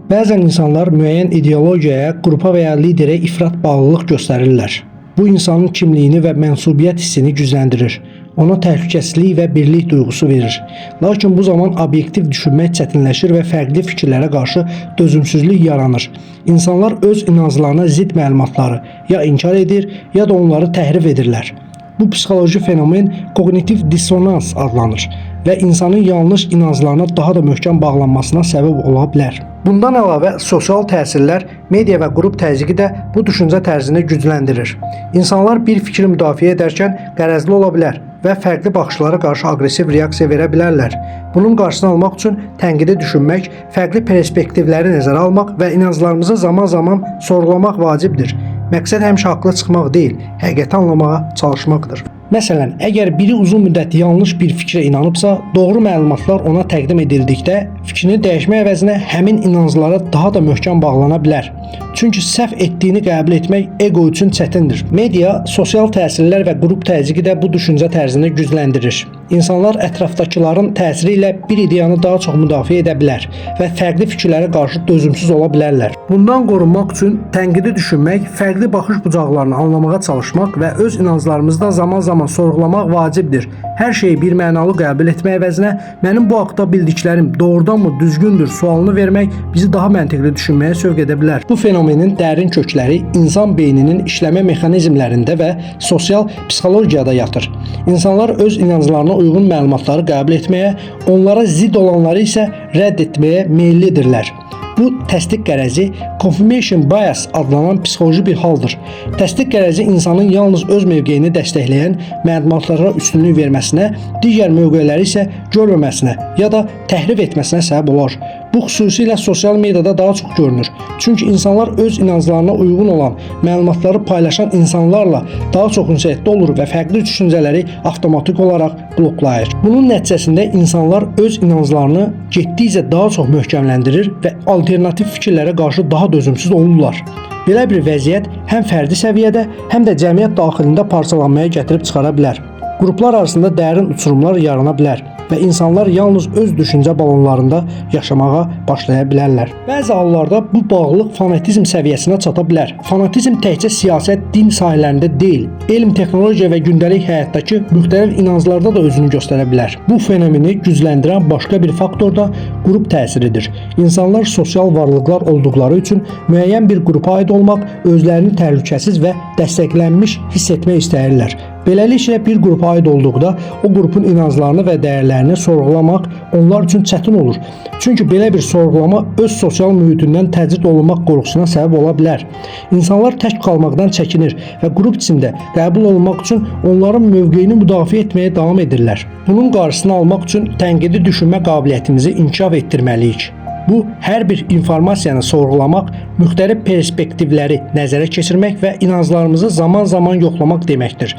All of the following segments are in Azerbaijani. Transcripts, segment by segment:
Bəzən insanlar müəyyən ideologiyaya, qrupa və ya liderə ifrat bağlılıq göstərirlər. Bu insanın kimliyini və mənsubiyyət hissini gücləndirir. Ona təhlükəsizlik və birlik duyğusu verir. Lakin bu zaman obyektiv düşünmək çətinləşir və fərqli fikirlərə qarşı dözümsüzlük yaranır. İnsanlar öz inanclarına zidd məlumatları ya inkar edir, ya da onları təhrif edirlər. Bu psixoloji fenomen kognitiv dissonans adlanır və insanın yanlış inanclarına daha da möhkəm bağlanmasına səbəb ola bilər. Bundan əlavə sosial təsirlər, media və qrup təzyiqi də bu düşüncə tərzini gücləndirir. İnsanlar bir fikri müdafiə edərkən qərəzli ola bilər və fərqli baxışlara qarşı aqressiv reaksiya verə bilərlər. Bunun qarşısını almaq üçün tənqidi düşünmək, fərqli perspektivləri nəzərə almaq və inanclarımızı zaman-zaman sorğulamaq vacibdir. Məqsəd həmişə haqlı çıxmaq deyil, həqiqəti anlamağa çalışmaqdır. Məsələn, əgər biri uzun müddət yanlış bir fikrə inanıbsa, doğru məlumatlar ona təqdim edildikdə fikrini dəyişmək əvəzinə həmin inanclara daha da möhkəm bağlana bilər. Çünki səhv etdiyini qəbul etmək ego üçün çətindir. Media, sosial təsirlər və qrup təzyiqi də bu düşüncə tərzini gücləndirir. İnsanlar ətrafdakıların təsiri ilə bir ideyanı daha çox müdafiə edə bilər və fərqli fikirlərə qarşı dözümsüz ola bilərlər. Bundan qorunmaq üçün tənqidi düşünmək, fərqli baxış bucaqlarını anlamağa çalışmaq və öz inanclarımızda zaman-zaman sorğulamaq vacibdir. Hər şeyi bir mənalı qəbul etmək əvəzinə mənim bu haqda bildiklərim doğrudanmı düzgündür sualını vermək bizi daha məntiqli düşünməyə sövq edə bilər. Bu fenomenin dərin kökləri insan beyninin işləmə mexanizmlərində və sosial psixologiyada yatır. İnsanlar öz inanclarına uyğun məlumatları qəbul etməyə, onlara zidd olanları isə rədd etməyə meyllidirlər. Bu təsdiq qərəzi confirmation bias adlanan psixoloji bir haldır. Təsdiq qərəzi insanın yalnız öz mövqeyini dəstəkləyən məlumatlara üstünlük verməsinə, digər mövqeləri isə görməməsinə ya da təhrif etməsinə səbəb olar. Bu xüsusilə sosial mediada daha çox görünür. Çünki insanlar öz inanclarına uyğun olan məlumatları paylaşan insanlarla daha çox ünsiyyətdə olur və fərqli düşüncələri avtomatik olaraq bloklayır. Bunun nəticəsində insanlar öz inanclarını getdikcə daha çox möhkəmləndirir və alternativ fikirlərə qarşı daha dözümsüz olurlar. Belə bir vəziyyət həm fərdi səviyyədə, həm də cəmiyyət daxilində parçalanmaya gətirib çıxara bilər. Qruplar arasında dərin uçurumlar yarana bilər və insanlar yalnız öz düşüncə balonlarında yaşamağa başlaya bilərlər. Bəzi hallarda bu bağlılıq fanatizm səviyyəsinə çata bilər. Fanatizm təkcə siyasət, din sahələrində deyil, elm, texnologiya və gündəlik həyatdakı müxtəlif inanclarda da özünü göstərə bilər. Bu fenomeni gücləndirən başqa bir faktor da qrup təsiridir. İnsanlar sosial varlıqlar olduqları üçün müəyyən bir qrupa aid olmaq, özlərini təhlükəsiz və dəstəklənmiş hiss etmək istəyirlər. Beləliklə bir qrupa aid olduqda o qrupun inanclarını və dəyərlərini sorğulamaq onlar üçün çətin olur. Çünki belə bir sorğulama öz sosial mühitindən təcrid olunmaq qorxusuna səbəb ola bilər. İnsanlar tək qalmaqdan çəkinir və qrup içində qəbul olunmaq üçün onların mövqeyini müdafiə etməyə davam edirlər. Bunun qarşısını almaq üçün tənqidi düşünmə qabiliyyətimizi inkişaf etdirməliyik. Bu, hər bir informasiyanı sorğulamaq, müxtəlif perspektivləri nəzərə keçirmək və inanclarımızı zaman-zaman yoxlamaq deməkdir.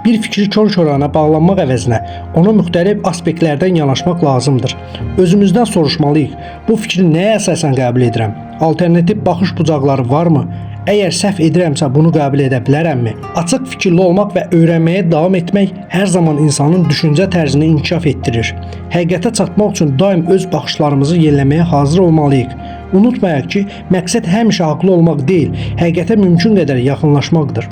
Bir fikri kör-körənə bağlanmaq əvəzinə ona müxtəlif aspektlərdən yanaşmaq lazımdır. Özümüzdən soruşmalıyıq. Bu fikri nəyə əsasən qəbul edirəm? Alternativ baxış bucaqları varmı? Əgər səhv edirəmsə bunu qəbul edə bilərəmmi? Açıq fikirli olmaq və öyrənməyə davam etmək hər zaman insanın düşüncə tərzini inkişaf etdirir. Həqiqətə çatmaq üçün daim öz baxışlarımızı yeniləməyə hazır olmalıyıq. Unutmayaq ki, məqsəd həmişə haqlı olmaq deyil, həqiqətə mümkün qədər yaxınlaşmaqdır.